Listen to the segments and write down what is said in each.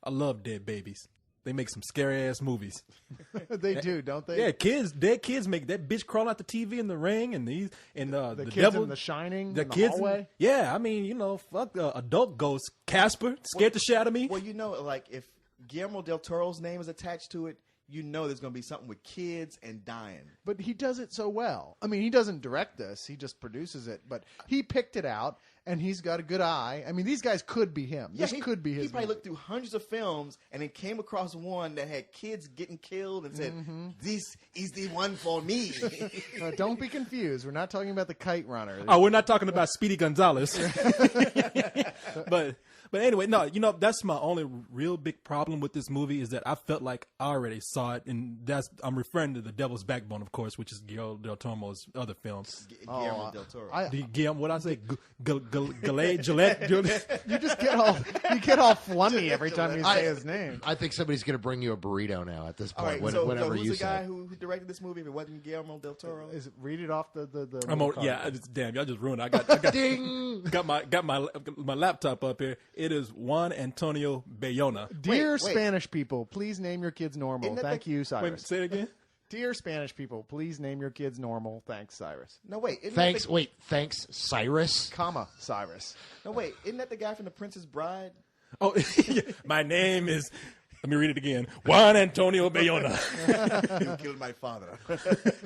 I love dead babies. They make some scary ass movies. They do, don't they? Yeah, dead kids make that bitch crawl out the TV in The Ring and the kids devil in The Shining, the in the kids hallway. Yeah, I mean, fuck adult ghosts. Casper scared the shit out of me. Well, like if Guillermo del Toro's name is attached to it, there's going to be something with kids and dying. But he does it so well. I mean, he doesn't direct this; he just produces it. But he picked it out, and he's got a good eye. I mean, these guys could be him. Yeah, this could be his. He probably movie. looked through hundreds of films and then came across one that had kids getting killed and said, "This is the one for me." Don't be confused. We're not talking about the Kite Runner. Oh, we're not talking about Speedy Gonzalez. But anyway, no, that's my only real big problem with this movie is that I felt like I already saw it, and I'm referring to The Devil's Backbone, of course, which is Guillermo del Toro's other film. Guillermo del Toro. Guillermo, what I say? Gillette? You just get all flummy every time you say his name. I think somebody's going to bring you a burrito now at this All point. right, so whenever who's you the guy say. who directed this movie if it wasn't Guillermo del Toro? Read it off the Damn, y'all just ruined it. I got Ding! got my laptop up here. It is Juan Antonio Bayona. Dear Wait. Spanish people, please name your kids normal. Isn't that Thank you, Wait, Cyrus. say it again. Dear Spanish people, please name your kids normal. Thanks, Cyrus. No, wait. Thanks, Cyrus? Comma, Cyrus. No, wait. Isn't that the guy from The Princess Bride? Oh, my name is. Let me read it again. Juan Antonio Bayona. You killed my father.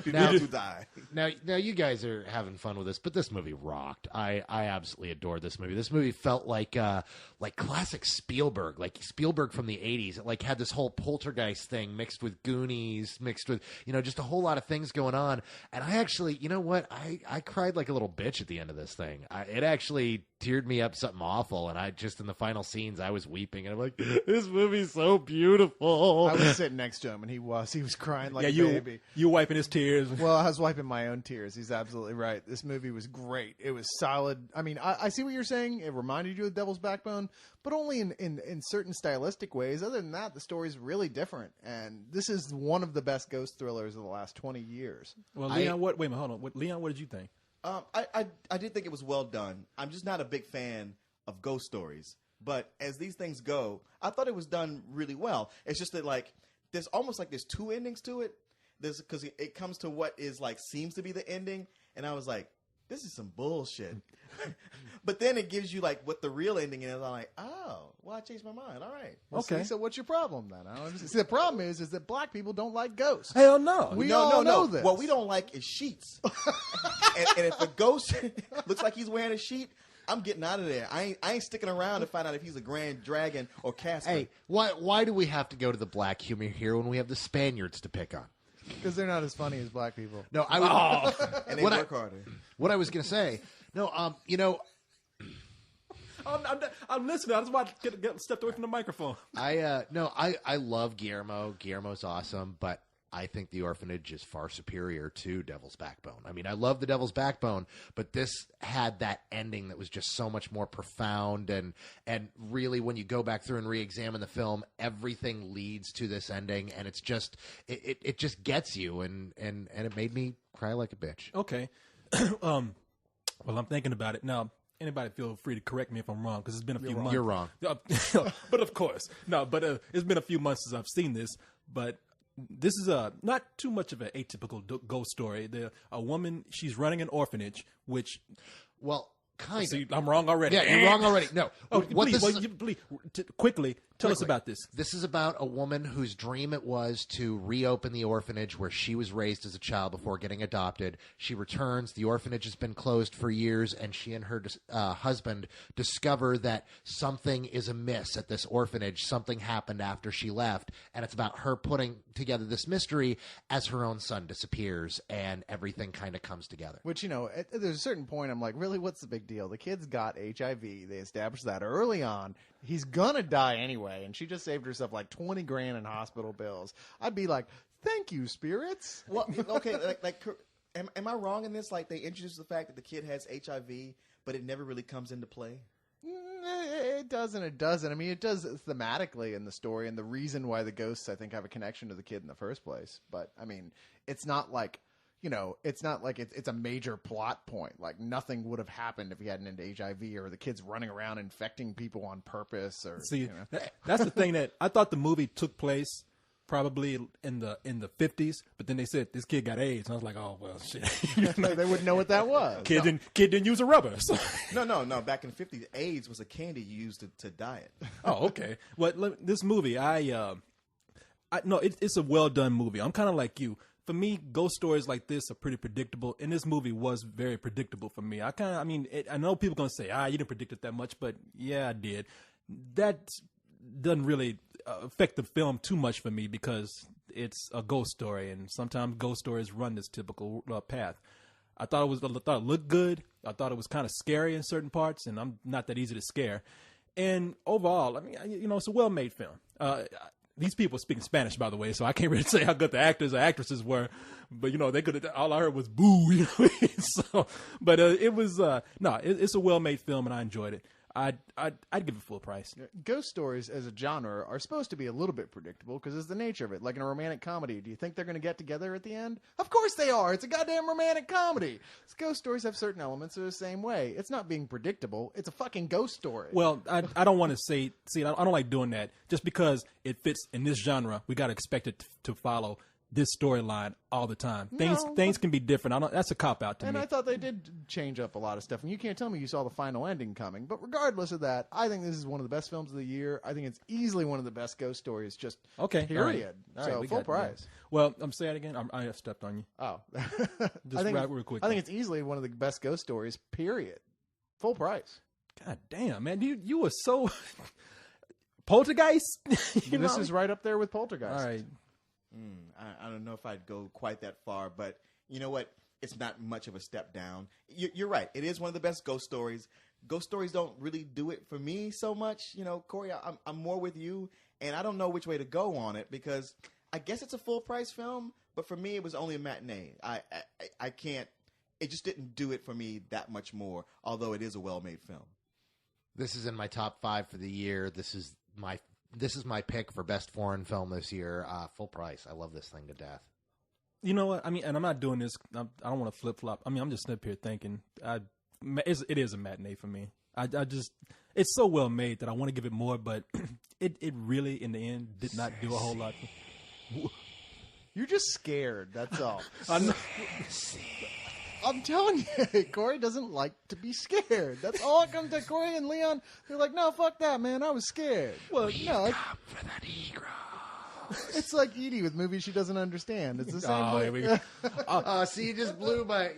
Now- to die. Now you guys are having fun with this, but this movie rocked. I absolutely adored this movie. This movie felt like classic Spielberg, like Spielberg from the 80s. It like had this whole poltergeist thing mixed with Goonies, mixed with, just a whole lot of things going on. And I actually, you know what? I cried like a little bitch at the end of this thing. It actually teared me up something awful. And I just, in the final scenes, I was weeping. And I'm like, this movie's so beautiful. I was sitting next to him, and he was crying like a baby. You wiping his tears. Well, I was wiping my own tears. He's absolutely right. This movie was great. It was solid. I mean, I see what you're saying. It reminded you of Devil's Backbone, but only in certain stylistic ways. Other than that, the story's really different. And this is one of the best ghost thrillers of the last 20 years. Well, Leon, wait a minute, hold on. Leon, what did you think? I did think it was well done. I'm just not a big fan of ghost stories. But as these things go, I thought it was done really well. It's just that, like, there's almost like there's two endings to it. Because it comes to what is, like, seems to be the ending. And I was like, this is some bullshit. But then it gives you, like, what the real ending is. I'm like, oh, well, I changed my mind. All right. Well, Okay. See, so what's your problem then? I don't understand. See, the problem is that black people don't like ghosts. Hell no. We all know this. What we don't like is sheets. and if a ghost looks like he's wearing a sheet, I'm getting out of there. I ain't sticking around to find out if he's a grand dragon or Casper. Hey, why do we have to go to the black humor here when we have the Spaniards to pick on? Because they're not as funny as black people. No, I was. and they work harder. What I was going to say. No, I'm listening. I just want to get stepped away from the microphone. I love Guillermo. Guillermo's awesome, but I think The Orphanage is far superior to Devil's Backbone. I mean, I love The Devil's Backbone, but this had that ending that was just so much more profound, and really, when you go back through and re-examine the film, everything leads to this ending, and it's just it just gets you, and it made me cry like a bitch. Okay. Well, I'm thinking about it now. Anybody feel free to correct me if I'm wrong, because it's been a few months. You're wrong. But of course, no. But it's been a few months since I've seen this. But this is not too much of an atypical ghost story. A woman, she's running an orphanage, which. Well, kind of. See, I'm wrong already. Yeah, you're wrong already. No. Oh, what please, this is, please, quickly tell us about this. This is about a woman whose dream it was to reopen the orphanage where she was raised as a child before getting adopted. She returns. The orphanage has been closed for years, and she and her husband discover that something is amiss at this orphanage. Something happened after she left, and it's about her putting together this mystery as her own son disappears, and everything kind of comes together. Which, there's a certain point I'm like, really, what's the big deal? The kid's got HIV. They established that early on. He's gonna die anyway, and she just saved herself like $20,000 in hospital bills. I'd be like, thank you, spirits. Well, okay, am I wrong in this? Like, they introduced the fact that the kid has HIV, but it never really comes into play? It does and it doesn't. I mean, it does thematically in the story, and the reason why the ghosts, I think, have a connection to the kid in the first place. But, I mean, it's not like it's not like it's a major plot point. Like nothing would have happened if he hadn't into HIV or the kids running around infecting people on purpose. Or See, that's the thing that I thought the movie took place probably in the 50s, but then they said this kid got AIDS, and I was like, oh well, shit. they wouldn't know what that was. Kid didn't use a rubber. So. No. Back in the 50s, AIDS was a candy you used to diet. Oh, okay. Well, this movie, it's a well done movie. I'm kind of like you. For me, ghost stories like this are pretty predictable, and this movie was very predictable for me. I know people are gonna say, you didn't predict it that much, but yeah, I did. That doesn't really affect the film too much for me because it's a ghost story, and sometimes ghost stories run this typical path. I thought it looked good. I thought it was kind of scary in certain parts, and I'm not that easy to scare. And overall, it's a well-made film. These people speaking Spanish, by the way, so I can't really say how good the actors or actresses were. But they could. All I heard was boo. But it was it's a well-made film, and I enjoyed it. I'd give it full price. Ghost stories as a genre are supposed to be a little bit predictable because it's the nature of it. Like in a romantic comedy, do you think they're going to get together at the end? Of course they are. It's a goddamn romantic comedy. Ghost stories have certain elements that are the same way. It's not being predictable. It's a fucking ghost story. Well, I don't want to say. See, I don't like doing that. Just because it fits in this genre, we got to expect it to follow this storyline all the time. Things can be different. That's a cop out to me. And I thought they did change up a lot of stuff. And you can't tell me you saw the final ending coming. But regardless of that, I think this is one of the best films of the year. I think it's easily one of the best ghost stories. Just period. All right. So full price. Yeah. Well, I'm saying it again. I stepped on you. Oh, just real quick. I think it's easily one of the best ghost stories. Period. Full price. God damn, man! You were so Poltergeist. This is right up there with Poltergeist. All right. I don't know if I'd go quite that far, but you know what? It's not much of a step down. You're right. It is one of the best ghost stories. Ghost stories don't really do it for me so much. Corey, I'm more with you, and I don't know which way to go on it because I guess it's a full price film, but for me, it was only a matinee. I can't. It just didn't do it for me that much more, although it is a well-made film. This is in my top 5 for the year. This is my pick for best foreign film this year. Full price. I love this thing to death. You know what? And I'm not doing this. I don't want to flip flop. I'm just sitting up here thinking. It is a matinee for me. It's so well made that I want to give it more, but it really in the end did not do a whole lot. You're just scared. That's all. I'm telling you, Corey doesn't like to be scared. That's all it comes to. Corey and Leon, they're like, no, fuck that, man. I was scared. Well, no. Come for the Negro. It's like Edie with movies she doesn't understand. It's the same way. Here we go. See, you just blew my...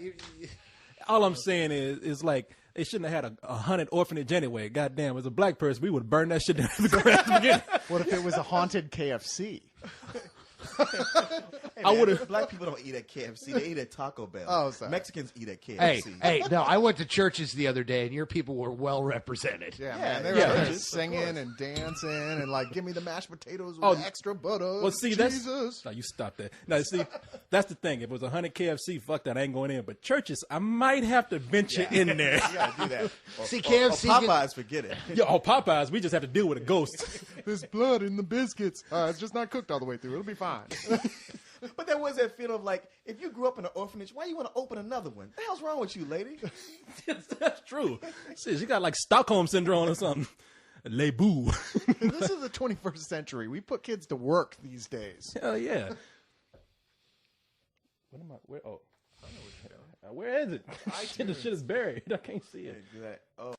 All I'm saying is like, they shouldn't have had a haunted orphanage anyway. Goddamn, as a black person, we would have burned that shit down to the ground at the beginning. What if it was a haunted KFC? Hey, I would have. Black people don't eat at KFC; they eat at Taco Bell. Oh, sorry. Mexicans eat at KFC. Hey, no, I went to churches the other day, and your people were well represented. Yeah, man, they were just singing and dancing and like, give me the mashed potatoes with extra butter. Well, see, Jesus. No, you stop that. No, see, that's the thing. If it was 100 KFC, fuck that, I ain't going in. But churches, I might have to venture in there. You gotta do that. See, KFC, Popeyes, forget it. Popeyes, we just have to deal with a ghost. There's blood in the biscuits. It's just not cooked all the way through. It'll be fine. But there was that feeling of like, if you grew up in an orphanage, why you want to open another one? The hell's wrong with you, lady? That's true. Shit, she got like Stockholm syndrome or something. Les boo. This is the 21st century. We put kids to work these days. Hell yeah. What am I? Where? Oh, where is it? The shit is buried. I can't see it. Oh.